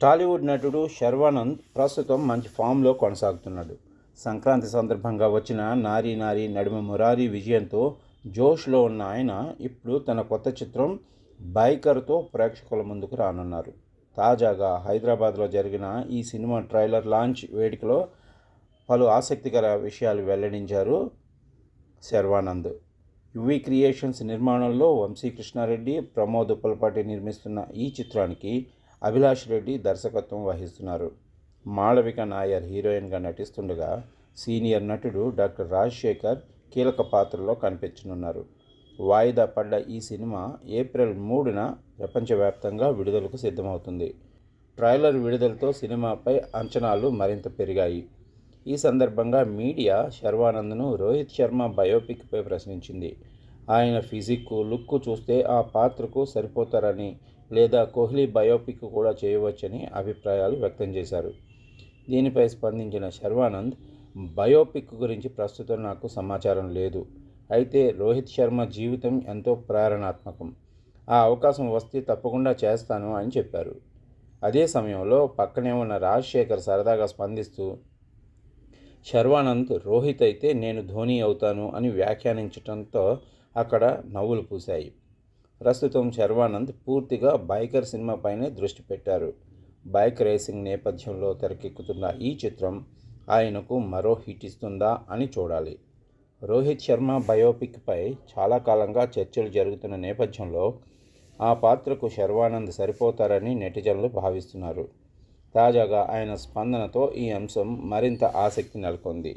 టాలీవుడ్ నటుడు శర్వానంద్ ప్రస్తుతం మంచి ఫామ్లో కొనసాగుతున్నాడు. సంక్రాంతి సందర్భంగా వచ్చిన నారీ నారీ నడుమ మురారి విజయంతో జోష్లో ఉన్న ఆయన ఇప్పుడు తన కొత్త చిత్రం బైకర్తో ప్రేక్షకుల ముందుకు రానున్నారు. తాజాగా హైదరాబాద్లో జరిగిన ఈ సినిమా ట్రైలర్ లాంచ్ వేడుకలో పలు ఆసక్తికర విషయాలు వెల్లడించారు శర్వానంద్. యువి క్రియేషన్స్ నిర్మాణంలో వంశీకృష్ణారెడ్డి, ప్రమోద్ ఉప్పలపాటి నిర్మిస్తున్న ఈ చిత్రానికి అభిలాష్ రెడ్డి దర్శకత్వం వహిస్తున్నారు. మాళవిక నాయర్ హీరోయిన్గా నటిస్తుండగా సీనియర్ నటుడు డాక్టర్ రాజశేఖర్ కీలక పాత్రలో కనిపించనున్నారు. వాయిదా పడ్డ ఈ సినిమా ఏప్రిల్ 3న ప్రపంచవ్యాప్తంగా విడుదలకు సిద్ధమవుతుంది. ట్రైలర్ విడుదలతో సినిమాపై అంచనాలు మరింత పెరిగాయి. ఈ సందర్భంగా మీడియా శర్వానంద్ను రోహిత్ శర్మ బయోపిక్పై ప్రశ్నించింది. ఆయన ఫిజిక్, లుక్ చూస్తే ఆ పాత్రకు సరిపోతారని, లేదా కోహ్లీ బయోపిక్ కూడా చేయవచ్చని అభిప్రాయాలు వ్యక్తం చేశారు. దీనిపై స్పందించిన శర్వానంద్, బయోపిక్ గురించి ప్రస్తుతం నాకు సమాచారం లేదు. అయితే రోహిత్ శర్మ జీవితం ఎంతో ప్రేరణాత్మకం. ఆ అవకాశం వస్తే తప్పకుండా చేస్తాను అని చెప్పారు. అదే సమయంలో పక్కనే ఉన్న రాజశేఖర్ సరదాగా స్పందిస్తూ, శర్వానంద్ రోహిత్ అయితే నేను ధోని అవుతాను అని వ్యాఖ్యానించడంతో అక్కడ నవ్వులు పూశాయి. ప్రస్తుతం శర్వానంద్ పూర్తిగా బైకర్ సినిమాపైనే దృష్టి పెట్టారు. బైక్ రేసింగ్ నేపథ్యంలో తెరకెక్కుతున్న ఈ చిత్రం ఆయనకు మరో హిట్ ఇస్తుందా అని చూడాలి. రోహిత్ శర్మ బయోపిక్పై చాలా కాలంగా చర్చలు జరుగుతున్న నేపథ్యంలో ఆ పాత్రకు శర్వానంద్ సరిపోతారని నెటిజన్లు భావిస్తున్నారు. తాజాగా ఆయన స్పందనతో ఈ అంశం మరింత ఆసక్తి నెలకొంది.